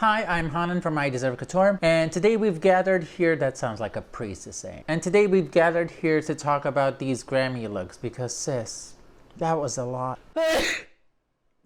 Hi, I'm Hanan from I Deserve Couture, and today we've gathered here, that sounds like a priest is saying, and today we've gathered here to talk about these Grammy looks because sis, that was a lot.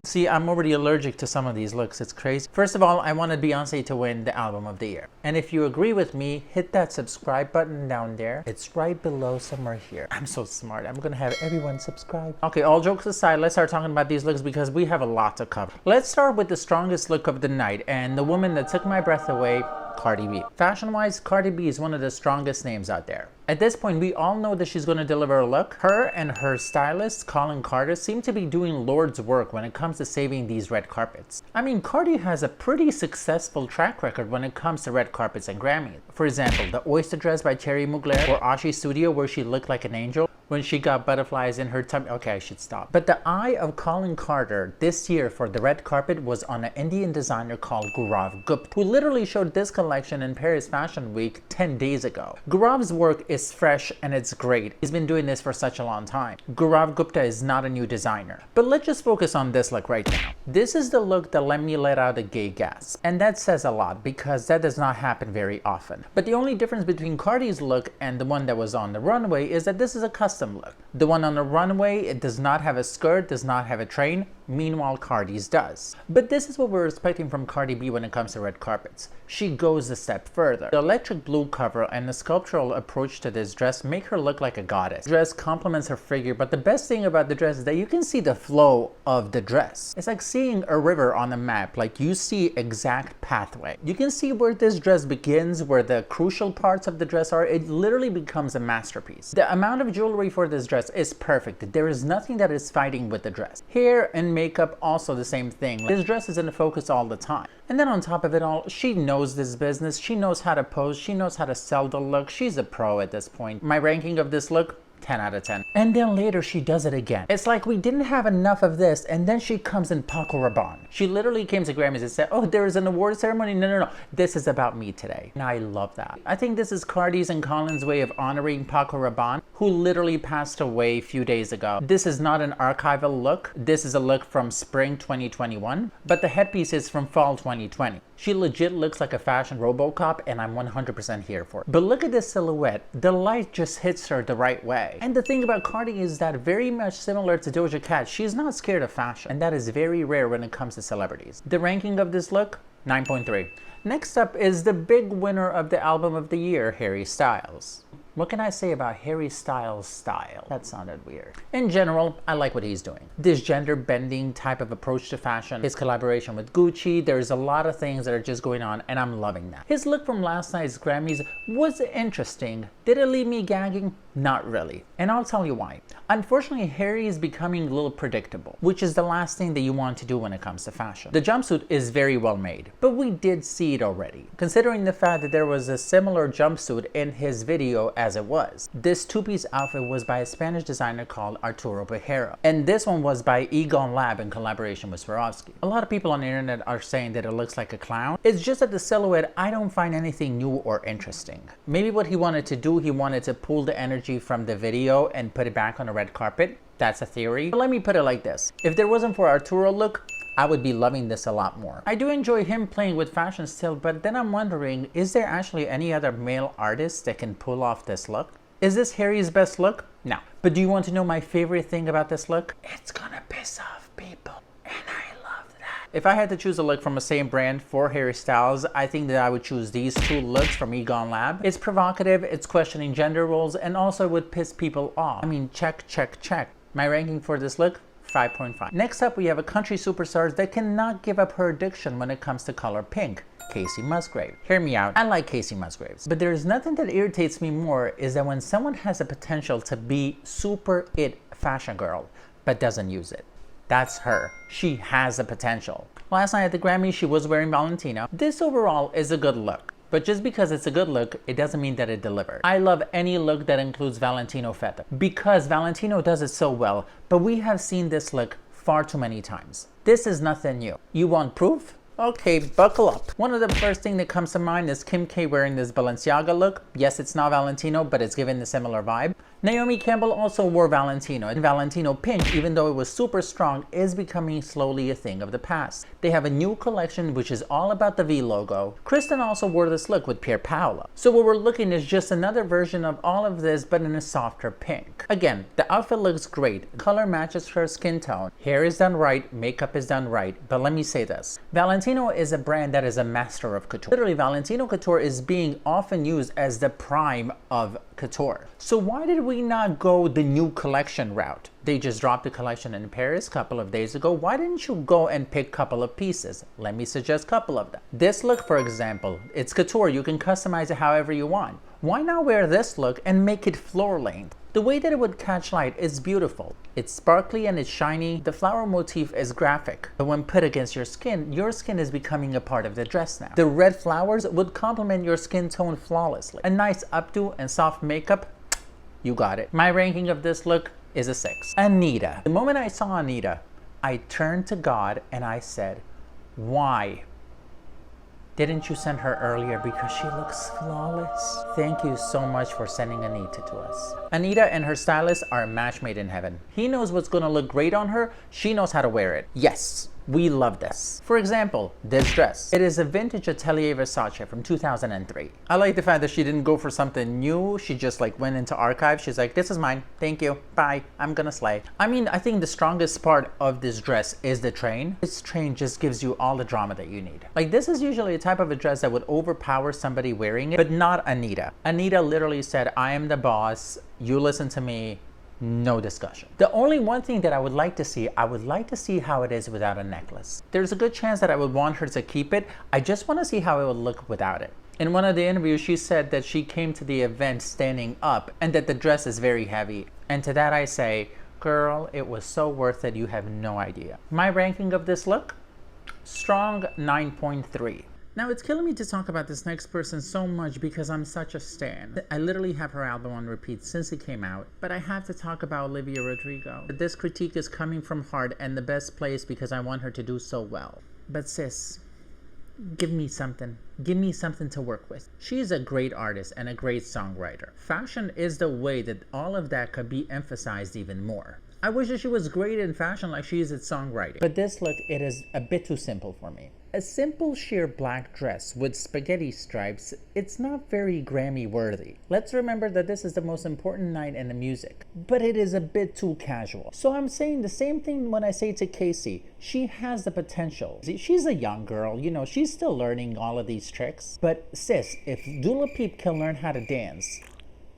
See, I'm already allergic to some of these looks, it's crazy. First of all, I wanted Beyonce to win the album of the year. And if you agree with me, hit that subscribe button down there. It's right below somewhere here. I'm so smart, I'm gonna have everyone subscribe. Okay, all jokes aside, let's start talking about these looks because we have a lot to cover. Let's start with the strongest look of the night and the woman that took my breath away, Cardi B. Fashion-wise, Cardi B is one of the strongest names out there. At this point, we all know that she's going to deliver a look. Her and her stylist, Colin Carter, seem to be doing Lord's work when it comes to saving these red carpets. I mean, Cardi has a pretty successful track record when it comes to red carpets and Grammys. For example, the Oyster Dress by Terry Mugler or Ashi Studio where she looked like an angel when she got butterflies in her tummy. Okay, I should stop. But the eye of Colin Carter this year for the red carpet was on an Indian designer called Gaurav Gupta, who literally showed this collection in Paris Fashion Week 10 days ago. Gaurav's work is fresh and it's great. He's been doing this for such a long time. Gaurav Gupta is not a new designer. But let's just focus on this look right now. This is the look that let me let out a gay gasp. And that says a lot because that does not happen very often. But the only difference between Cardi's look and the one that was on the runway is that this is a custom look. The one on the runway, it does not have a skirt, does not have a train. Meanwhile, Cardi's does. But this is what we're expecting from Cardi B when it comes to red carpets. She goes a step further. The electric blue cover and the sculptural approach to this dress make her look like a goddess. The dress complements her figure, but the best thing about the dress is that you can see the flow of the dress. It's like seeing a river on a map, like you see exact pathway. You can see where this dress begins, where the crucial parts of the dress are. It literally becomes a masterpiece. The amount of jewelry for this dress is perfect. There is nothing that is fighting with the dress. Hair and makeup also the same thing. This dress is in focus all the time. And then on top of it all, she knows this business. She knows how to pose. She knows how to sell the look. She's a pro at this point. My ranking of this look, 10 out of 10. And then later she does it again. It's like we didn't have enough of this and then she comes in Paco Rabanne. She literally came to Grammys and said, oh, there is an award ceremony. No. This is about me today. And I love that. I think this is Cardi's and Colin's way of honoring Paco Rabanne, who literally passed away a few days ago. This is not an archival look. This is a look from spring 2021, but the headpiece is from fall 2020. She legit looks like a fashion RoboCop and I'm 100% here for it. But look at this silhouette. The light just hits her the right way. And the thing about Cardi is that very much similar to Doja Cat, she's not scared of fashion. And that is very rare when it comes to celebrities. The ranking of this look, 9.3. Next up is the big winner of the album of the year, Harry Styles. What can I say about Harry Styles' style? That sounded weird. In general, I like what he's doing. This gender-bending type of approach to fashion, his collaboration with Gucci, there's a lot of things that are just going on and I'm loving that. His look from last night's Grammys was interesting. Did it leave me gagging? Not really. And I'll tell you why. Unfortunately, Harry is becoming a little predictable, which is the last thing that you want to do when it comes to fashion. The jumpsuit is very well made, but we did see it already. Considering the fact that there was a similar jumpsuit in his video as it was. This two-piece outfit was by a Spanish designer called Arturo Pejero, and this one was by Egon Lab in collaboration with Swarovski. A lot of people on the internet are saying that it looks like a clown. It's just that the silhouette, I don't find anything new or interesting. Maybe what he wanted to do, he wanted to pull the energy from the video and put it back on a red carpet. That's a theory. But let me put it like this. If there wasn't for Arturo look, I would be loving this a lot more. I do enjoy him playing with fashion still, but then I'm wondering, is there actually any other male artist that can pull off this look? Is this Harry's best look? No. But do you want to know my favorite thing about this look? It's gonna piss off people, and I love that. If I had to choose a look from the same brand for Harry Styles, I think that I would choose these two looks from Egon Lab. It's provocative, it's questioning gender roles, and also would piss people off. I mean, check. My ranking for this look, 5.5. Next up, we have a country superstar that cannot give up her addiction when it comes to color pink, Kasey Musgraves. Hear me out, I like Kasey Musgraves, but there's nothing that irritates me more is that when someone has a potential to be super it fashion girl, but doesn't use it. That's her. She has a potential. Last night at the Grammys, she was wearing Valentino. This overall is a good look. But just because it's a good look, it doesn't mean that it delivered. I love any look that includes Valentino feather because Valentino does it so well, but we have seen this look far too many times. This is nothing new. You want proof? Okay, buckle up. One of the first thing that comes to mind is Kim K wearing this Balenciaga look. Yes, it's not Valentino, but it's giving a similar vibe. Naomi Campbell also wore Valentino, and Valentino pink, even though it was super strong, is becoming slowly a thing of the past. They have a new collection which is all about the V logo. Kristen also wore this look with Pier Paolo. So what we're looking is just another version of all of this, but in a softer pink. Again, the outfit looks great. Color matches her skin tone. Hair is done right, makeup is done right. But let me say this. Valentino is a brand that is a master of couture. Literally, Valentino couture is being often used as the prime of couture. So why did we not go the new collection route? They just dropped the collection in Paris a couple of days ago. Why didn't you go and pick a couple of pieces? Let me suggest a couple of them. This look, for example, it's couture. You can customize it however you want. Why not wear this look and make it floor length? The way that it would catch light is beautiful. It's sparkly and it's shiny. The flower motif is graphic. But when put against your skin is becoming a part of the dress now. The red flowers would complement your skin tone flawlessly. A nice updo and soft makeup, you got it. My ranking of this look is a 6. ANITTA. The moment I saw ANITTA, I turned to God and I said, why didn't you send her earlier? Because she looks flawless. Thank you so much for sending ANITTA to us. ANITTA and her stylist are a match made in heaven. He knows what's gonna look great on her. She knows how to wear it. Yes, we love this. For example, this dress. It is a vintage Atelier Versace from 2003. I like the fact that she didn't go for something new. She just like went into archive. She's like, this is mine. Thank you. Bye. I'm gonna slay. I mean, I think the strongest part of this dress is the train. This train just gives you all the drama that you need. Like, this is usually a type of a dress that would overpower somebody wearing it, but not ANITTA. ANITTA literally said, I am the boss. You listen to me. No discussion. The only one thing that I would like to see, I would like to see how it is without a necklace. There's a good chance that I would want her to keep it. I just want to see how it would look without it. In one of the interviews, she said that she came to the event standing up and that the dress is very heavy. And to that I say, girl, it was so worth it, you have no idea. My ranking of this look? Strong 9.3. Now, it's killing me to talk about this next person so much because I'm such a stan. I literally have her album on repeat since it came out, but I have to talk about Olivia Rodrigo. This critique is coming from heart and the best place because I want her to do so well. But sis, give me something. Give me something to work with. She is a great artist and a great songwriter. Fashion is the way that all of that could be emphasized even more. I wish that she was great in fashion like she is at songwriting. But this look, it is a bit too simple for me. A simple sheer black dress with spaghetti stripes, it's not very Grammy worthy. Let's remember that this is the most important night in the music, but it is a bit too casual. So I'm saying the same thing when I say to Kasey, she has the potential. She's a young girl, you know, she's still learning all of these tricks. But sis, if Dula Peep can learn how to dance,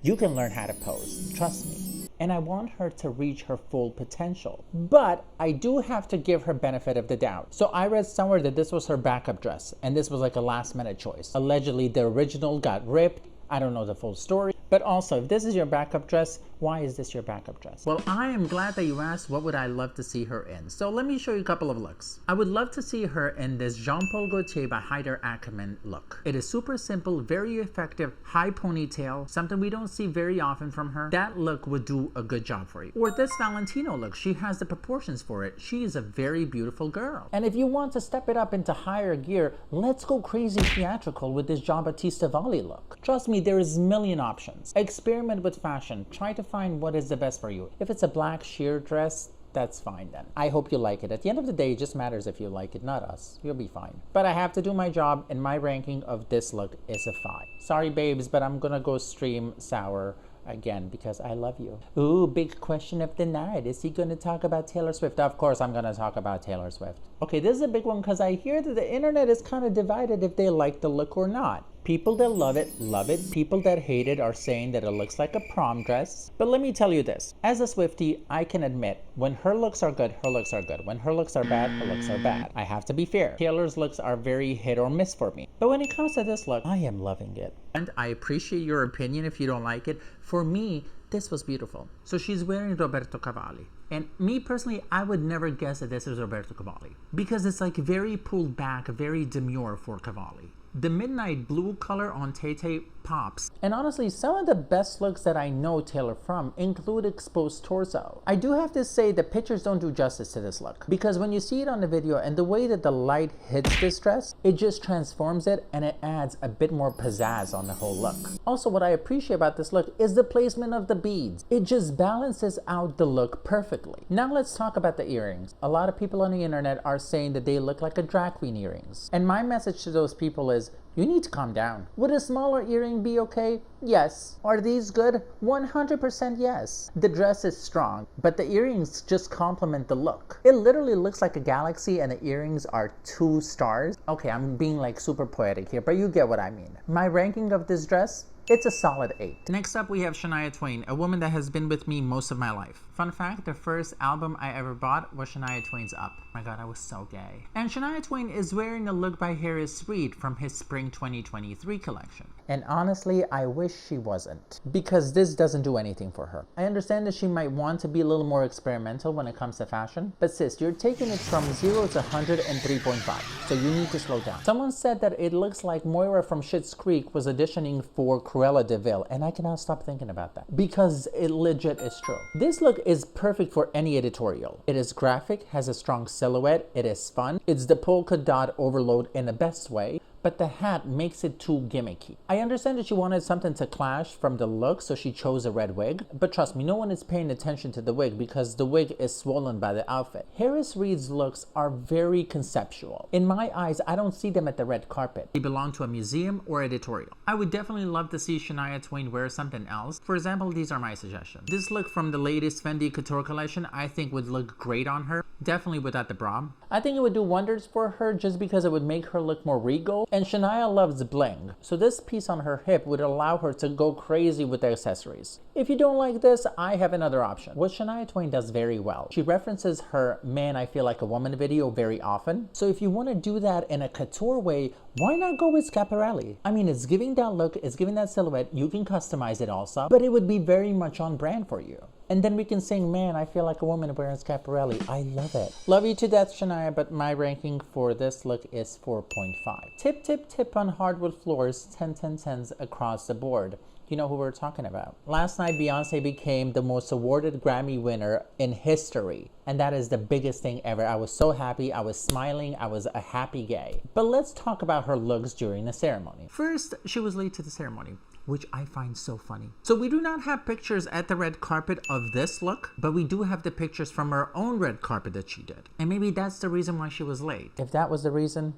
you can learn how to pose, trust me. And I want her to reach her full potential. But I do have to give her benefit of the doubt. So I read somewhere that this was her backup dress, and this was like a last minute choice. Allegedly, the original got ripped. I don't know the full story. But also, if this is your backup dress, why is this your backup dress? Well, I am glad that you asked what would I love to see her in. So let me show you a couple of looks. I would love to see her in this Jean Paul Gaultier by Haider Ackermann look. It is super simple, very effective, high ponytail, something we don't see very often from her. That look would do a good job for you. Or this Valentino look, she has the proportions for it. She is a very beautiful girl. And if you want to step it up into higher gear, let's go crazy theatrical with this John Battista Valli look. Trust me, there is a million options. Experiment with fashion. Try to find what is the best for you. If it's a black sheer dress, that's fine then. I hope you like it. At the end of the day, it just matters if you like it, not us. You'll be fine. But I have to do my job, and my ranking of this look is a 5. Sorry, babes, but I'm gonna go stream sour again because I love you. Ooh, big question of the night. Is he gonna talk about Taylor Swift? Of course I'm gonna talk about Taylor Swift. Okay, this is a big one because I hear that the internet is kind of divided if they like the look or not. People that love it, love it. People that hate it are saying that it looks like a prom dress. But let me tell you this. As a Swiftie, I can admit, when her looks are good, her looks are good. When her looks are bad, her looks are bad. I have to be fair. Taylor's looks are very hit or miss for me. But when it comes to this look, I am loving it. And I appreciate your opinion if you don't like it. For me, this was beautiful. So she's wearing Roberto Cavalli. And me personally, I would never guess that this is Roberto Cavalli. Because it's like very pulled back, very demure for Cavalli. The midnight blue color on Tay pops. And honestly, some of the best looks that I know Taylor from include exposed torso. I do have to say the pictures don't do justice to this look, because when you see it on the video and the way that the light hits this dress, it just transforms it and it adds a bit more pizzazz on the whole look. Also, what I appreciate about this look is the placement of the beads. It just balances out the look perfectly. Now let's talk about the earrings. A lot of people on the internet are saying that they look like a drag queen earrings. And my message to those people is, you need to calm down. Would a smaller earring be okay? Yes. Are these good? 100% yes. The dress is strong, but the earrings just complement the look. It literally looks like a galaxy and the earrings are 2 stars. Okay, I'm being like super poetic here, but you get what I mean. My ranking of this dress, it's a solid 8. Next up, we have Shania Twain, a woman that has been with me most of my life. Fun fact, the first album I ever bought was Shania Twain's Up. Oh my god, I was so gay. And Shania Twain is wearing a look by Harris Reed from his Spring 2023 collection. And honestly, I wish she wasn't, because this doesn't do anything for her. I understand that she might want to be a little more experimental when it comes to fashion, but sis, you're taking it from 0 to 100 and 3.5, so you need to slow down. Someone said that it looks like Moira from Schitt's Creek was auditioning for Cruella de Vil, and I cannot stop thinking about that, because it legit is true. This look is perfect for any editorial. It is graphic, has a strong silhouette, it is fun, it's the polka dot overload in the best way, but the hat makes it too gimmicky. I understand that she wanted something to clash from the look, so she chose a red wig, but trust me, no one is paying attention to the wig because the wig is swollen by the outfit. Harris Reed's looks are very conceptual. In my eyes, I don't see them at the red carpet. They belong to a museum or editorial. I would definitely love to see Shania Twain wear something else. For example, these are my suggestions. This look from the latest Fendi Couture collection I think would look great on her, definitely without the bra. I think it would do wonders for her just because it would make her look more regal, and Shania loves bling, so this piece on her hip would allow her to go crazy with the accessories. If you don't like this, I have another option. What Shania Twain does very well, she references her Man I Feel Like a Woman video very often, so if you want to do that in a couture way, why not go with Schiaparelli? I mean, it's giving that look, it's giving that silhouette, you can customize it also, but it would be very much on brand for you. And then we can sing, Man, I Feel Like a Woman wearing Schiaparelli. I love it. Love you to death, Shania, but my ranking for this look is 4.5. Tip, tip, tip on hardwood floors, 10, 10, 10s across the board. You know who we're talking about. Last night, Beyonce became the most awarded Grammy winner in history. And that is the biggest thing ever. I was so happy, I was smiling, I was a happy gay. But let's talk about her looks during the ceremony. First, she was late to the ceremony, which I find so funny. So we do not have pictures at the red carpet of this look, but we do have the pictures from her own red carpet that she did. And maybe that's the reason why she was late. If that was the reason,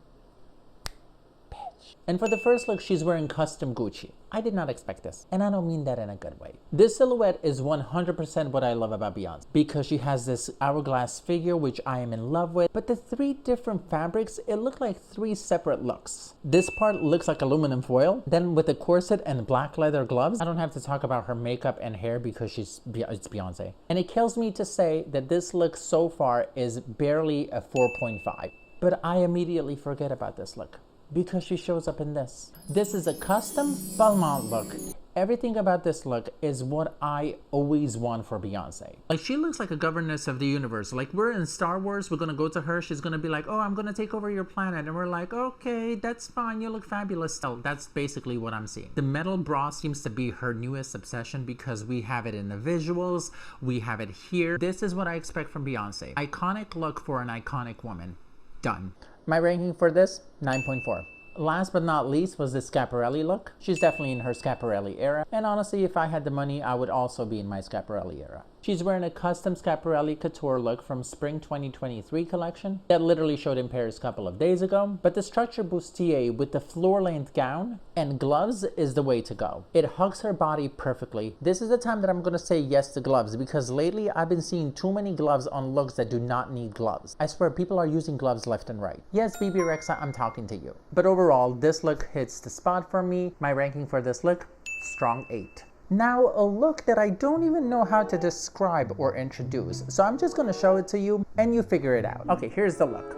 bitch. And for the first look, she's wearing custom Gucci. I did not expect this, and I don't mean that in a good way. This silhouette is 100% what I love about Beyonce, because she has this hourglass figure, which I am in love with, but the 3 different fabrics, it looked like 3 separate looks. This part looks like aluminum foil, then with the corset and black leather gloves. I don't have to talk about her makeup and hair because it's Beyonce. And it kills me to say that this look so far is barely a 4.5, but I immediately forget about this look, because she shows up in this. This is a custom Balmain look. Everything about this look is what I always want for Beyonce. Like, she looks like a governess of the universe. Like, we're in Star Wars, we're gonna go to her, she's gonna be like, oh, I'm gonna take over your planet. And we're like, okay, that's fine, you look fabulous still. That's basically what I'm seeing. The metal bra seems to be her newest obsession because we have it in the visuals, we have it here. This is what I expect from Beyonce. Iconic look for an iconic woman. Done. My ranking for this, 9.4. Last but not least was the Schiaparelli look. She's definitely in her Schiaparelli era. And honestly, if I had the money, I would also be in my Schiaparelli era. She's wearing a custom Schiaparelli couture look from Spring 2023 collection that literally showed in Paris a couple of days ago. But the structure bustier with the floor-length gown and gloves is the way to go. It hugs her body perfectly. This is the time that I'm gonna say yes to gloves, because lately I've been seeing too many gloves on looks that do not need gloves. I swear, people are using gloves left and right. Yes, BB Rexa, I'm talking to you. But overall, this look hits the spot for me. My ranking for this look, strong 8. Now, a look that I don't even know how to describe or introduce, so I'm just gonna show it to you and you figure it out. Okay, here's the look.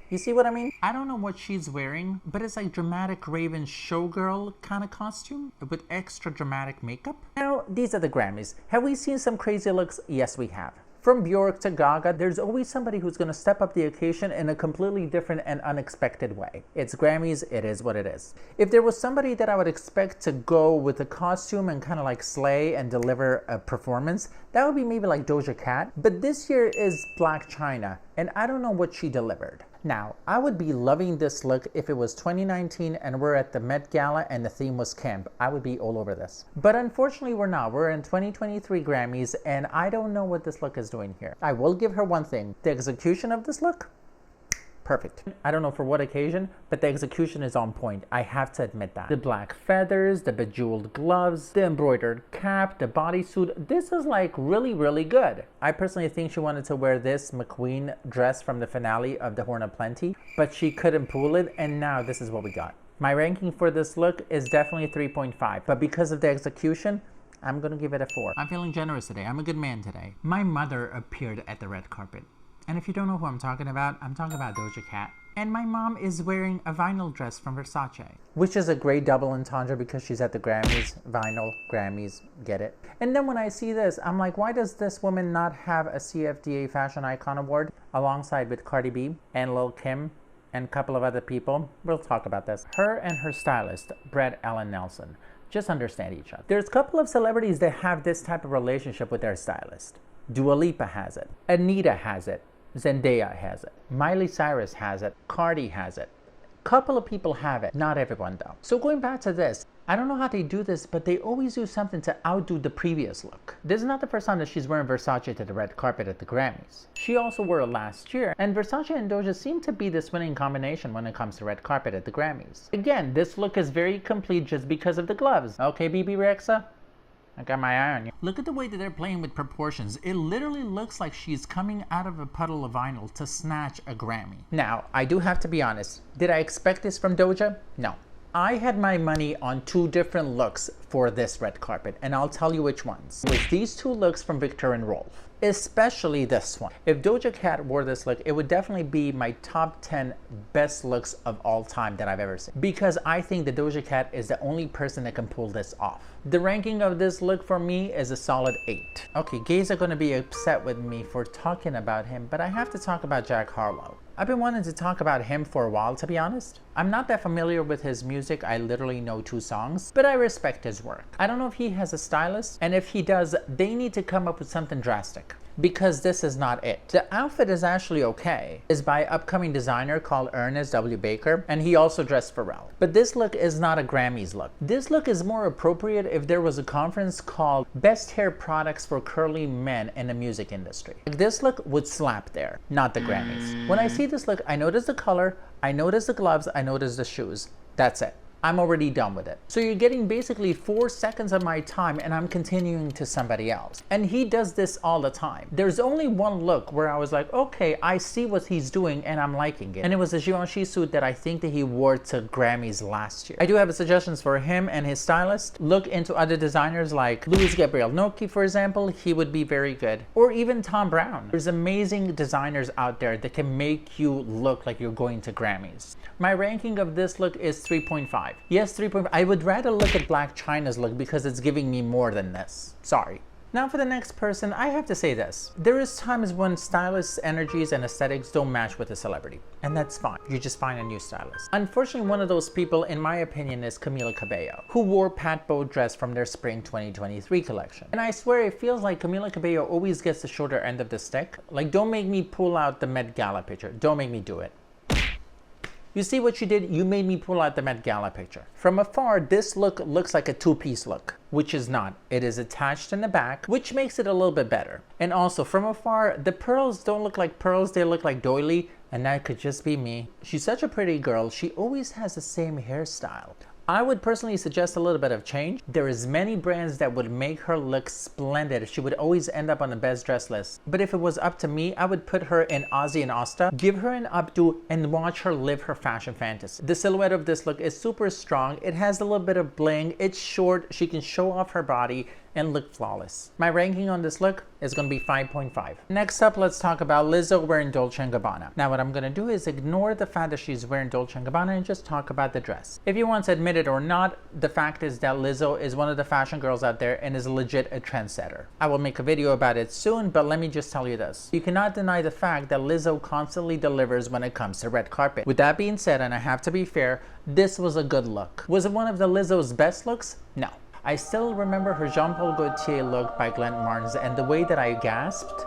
You see what I mean? I don't know what she's wearing, but it's like dramatic Raven showgirl kind of costume with extra dramatic makeup. Now, these are the Grammys. Have we seen some crazy looks? Yes, we have. From Bjork to Gaga, there's always somebody who's going to step up the occasion in a completely different and unexpected way. It's Grammys, it is what it is. If there was somebody that I would expect to go with a costume and kind of like slay and deliver a performance, that would be maybe like Doja Cat. But this year is Blac Chyna, and I don't know what she delivered. Now, I would be loving this look if it was 2019 and we're at the Met Gala and the theme was camp. I would be all over this. But unfortunately, we're not. We're in 2023 Grammys, and I don't know what this look is doing here. I will give her one thing. The execution of this look, perfect. I don't know for what occasion, but the execution is on point. I have to admit that. The black feathers, the bejeweled gloves, the embroidered cap, the bodysuit. This is like really, really good. I personally think she wanted to wear this McQueen dress from the finale of The Horn of Plenty, but she couldn't pull it, and now this is what we got. My ranking for this look is definitely 3.5, but because of the execution, I'm gonna give it a 4. I'm feeling generous today. I'm a good man today. My mother appeared at the red carpet. And if you don't know who I'm talking about Doja Cat. And my mom is wearing a vinyl dress from Versace, which is a great double entendre because she's at the Grammys. Vinyl, Grammys, get it? And then when I see this, I'm like, why does this woman not have a CFDA Fashion Icon Award alongside with Cardi B and Lil Kim and a couple of other people? We'll talk about this. Her and her stylist, Brett Allen Nelson, just understand each other. There's a couple of celebrities that have this type of relationship with their stylist. Dua Lipa has it. ANITTA has it. Zendaya has it. Miley Cyrus has it. Cardi has it. Couple of people have it. Not everyone though. So going back to this, I don't know how they do this, but they always do something to outdo the previous look. This is not the first time that she's wearing Versace to the red carpet at the Grammys. She also wore it last year, and Versace and Doja seem to be this winning combination when it comes to red carpet at the Grammys. Again, this look is very complete just because of the gloves. Okay, BB Rexa? I got my eye on you. Look at the way that they're playing with proportions. It literally looks like she's coming out of a puddle of vinyl to snatch a Grammy. Now, I do have to be honest. Did I expect this from Doja? No. I had my money on 2 different looks for this red carpet, and I'll tell you which ones. It was these 2 looks from Victor and Rolf. Especially this one. If Doja Cat wore this look, it would definitely be my top 10 best looks of all time that I've ever seen. Because I think that Doja Cat is the only person that can pull this off. The ranking of this look for me is a solid 8. Okay, gays are going to be upset with me for talking about him, but I have to talk about Jack Harlow. I've been wanting to talk about him for a while, to be honest. I'm not that familiar with his music. I literally know 2 songs, but I respect his work. I don't know if he has a stylist, and if he does, they need to come up with something drastic, because this is not it. The outfit is actually okay. It's by an upcoming designer called Ernest W. Baker, and he also dressed Pharrell. But this look is not a Grammys look. This look is more appropriate if there was a conference called Best Hair Products for Curly Men in the Music Industry. This look would slap there, not the Grammys. When I see this look, I notice the color, I notice the gloves, I notice the shoes. That's it. I'm already done with it. So you're getting basically 4 seconds of my time and I'm continuing to somebody else. And he does this all the time. There's only one look where I was like, okay, I see what he's doing and I'm liking it. And it was a Givenchy suit that I think that he wore to Grammys last year. I do have suggestions for him and his stylist. Look into other designers like Luis Gabriel Noki, for example. He would be very good. Or even Tom Brown. There's amazing designers out there that can make you look like you're going to Grammys. My ranking of this look is 3.5. Yes, 3.5. I would rather look at Blac Chyna's look because it's giving me more than this. Sorry. Now for the next person, I have to say this. There is times when stylists' energies and aesthetics don't match with a celebrity. And that's fine. You just find a new stylist. Unfortunately, one of those people, in my opinion, is Camila Cabello, who wore Pat Bow dress from their spring 2023 collection. And I swear it feels like Camila Cabello always gets the shorter end of the stick. Like, don't make me pull out the Met Gala picture. Don't make me do it. You see what you did? You made me pull out the Met Gala picture. From afar, this look looks like a 2-piece look, which is not. It is attached in the back, which makes it a little bit better. And also, from afar, the pearls don't look like pearls, they look like doily, and that could just be me. She's such a pretty girl. She always has the same hairstyle. I would personally suggest a little bit of change. There is many brands that would make her look splendid. She would always end up on the best dress list. But if it was up to me, I would put her in Ozzy and Asta, give her an updo, and watch her live her fashion fantasy. The silhouette of this look is super strong. It has a little bit of bling. It's short. She can show off her body. and look flawless. My ranking on this look is going to be 5.5. Next up, let's talk about Lizzo wearing Dolce & Gabbana. Now what I'm going to do is ignore the fact that she's wearing Dolce & Gabbana and just talk about the dress. If you want to admit it or not, the fact is that Lizzo is one of the fashion girls out there and is legit a trendsetter. I will make a video about it soon, but let me just tell you this. You cannot deny the fact that Lizzo constantly delivers when it comes to red carpet. With that being said, and I have to be fair, this was a good look. Was it one of the Lizzo's best looks? No. I still remember her Jean-Paul Gaultier look by Glenn Martens, and the way that I gasped,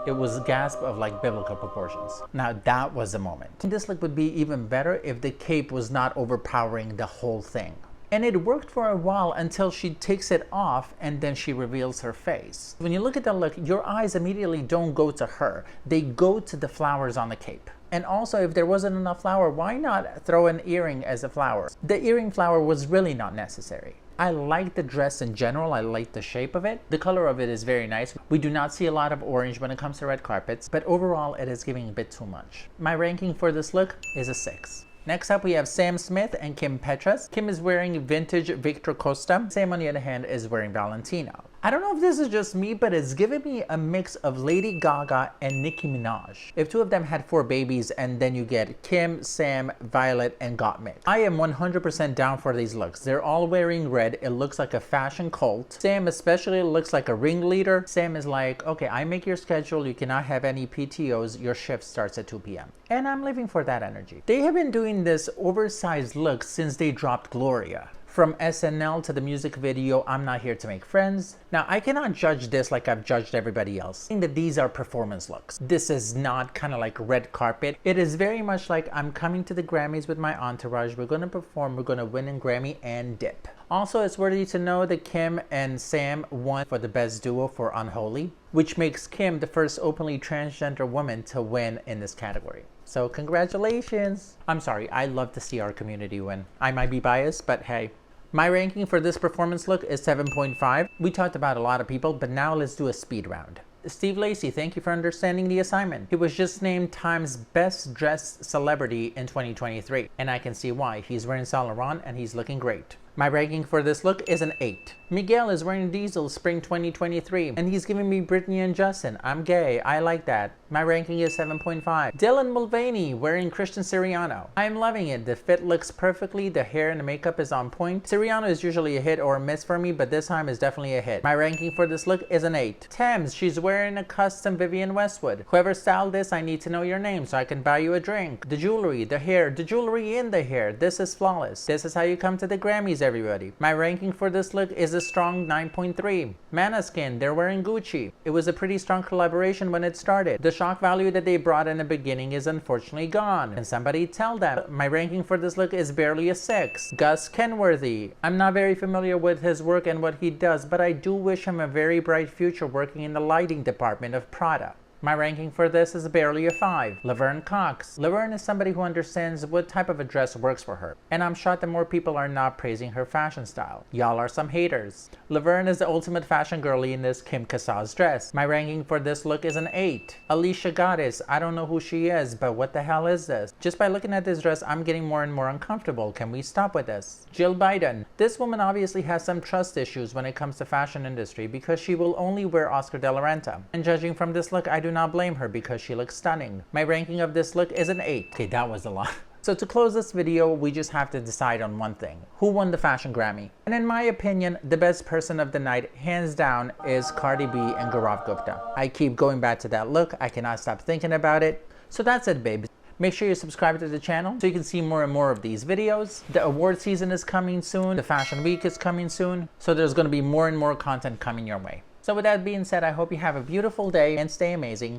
it was a gasp of like biblical proportions. Now that was a moment. This look would be even better if the cape was not overpowering the whole thing. And it worked for a while until she takes it off and then she reveals her face. When you look at the look, your eyes immediately don't go to her. They go to the flowers on the cape. And also, if there wasn't enough flower, why not throw an earring as a flower? The earring flower was really not necessary. I like the dress in general. I like the shape of it. The color of it is very nice. We do not see a lot of orange when it comes to red carpets, but overall it is giving a bit too much. My ranking for this look is a 6. Next up, we have Sam Smith and Kim Petras. Kim is wearing vintage Victor Costa. Sam, on the other hand, is wearing Valentino. I don't know if this is just me, but it's giving me a mix of Lady Gaga and Nicki Minaj. If two of them had 4 babies and then you get Kim, Sam, Violet, and Gottmik. I am 100% down for these looks. They're all wearing red. It looks like a fashion cult. Sam especially looks like a ringleader. Sam is like, okay, I make your schedule. You cannot have any PTOs. Your shift starts at 2 p.m. And I'm living for that energy. They have been doing this oversized look since they dropped Gloria. From SNL to the music video, I'm Not Here to Make Friends. Now, I cannot judge this like I've judged everybody else. I think that these are performance looks. This is not kind of like red carpet. It is very much like I'm coming to the Grammys with my entourage. We're going to perform. We're going to win a Grammy and dip. Also, it's worthy to know that Kim and Sam won for the best duo for Unholy, which makes Kim the first openly transgender woman to win in this category. So congratulations. I'm sorry, I love to see our community win. I might be biased, but hey. My ranking for this performance look is 7.5. We talked about a lot of people, but now let's do a speed round. Steve Lacy, thank you for understanding the assignment. He was just named Time's Best Dressed Celebrity in 2023, and I can see why. He's wearing Saint Laurent and he's looking great. My ranking for this look is an 8. Miguel is wearing Diesel Spring 2023, and he's giving me Britney and Justin. I'm gay. I like that. My ranking is 7.5. Dylan Mulvaney wearing Christian Siriano. I'm loving it. The fit looks perfectly. The hair and the makeup is on point. Siriano is usually a hit or a miss for me, but this time is definitely a hit. My ranking for this look is an 8. Tems, she's wearing a custom Vivienne Westwood. Whoever styled this, I need to know your name so I can buy you a drink. The jewelry, the hair, the jewelry in the hair. This is flawless. This is how you come to the Grammys, everybody. My ranking for this look is a strong 9.3. Maneskin, they're wearing Gucci. It was a pretty strong collaboration when it started. The shock value that they brought in the beginning is unfortunately gone. And somebody tell them. My ranking for this look is barely a 6. Gus Kenworthy. I'm not very familiar with his work and what he does, but I do wish him a very bright future working in the lighting department of Prada. My ranking for this is barely a 5. Laverne Cox. Laverne is somebody who understands what type of a dress works for her. And I'm shocked that more people are not praising her fashion style. Y'all are some haters. Laverne is the ultimate fashion girly in this Kim Casals dress. My ranking for this look is an 8. Alicia Goddess. I don't know who she is, but what the hell is this? Just by looking at this dress, I'm getting more and more uncomfortable. Can we stop with this? Jill Biden. This woman obviously has some trust issues when it comes to fashion industry because she will only wear Oscar de la Renta. And judging from this look, I do not blame her because she looks stunning. My ranking of this look is an 8. Okay, that was a lot. So to close this video, we just have to decide on one thing. Who won the Fashion Grammy? And in my opinion, the best person of the night, hands down, is Cardi B and Gaurav Gupta. I keep going back to that look. I cannot stop thinking about it. So that's it, babes. Make sure you subscribe to the channel so you can see more and more of these videos. The award season is coming soon. The Fashion Week is coming soon. So there's going to be more and more content coming your way. So with that being said, I hope you have a beautiful day and stay amazing.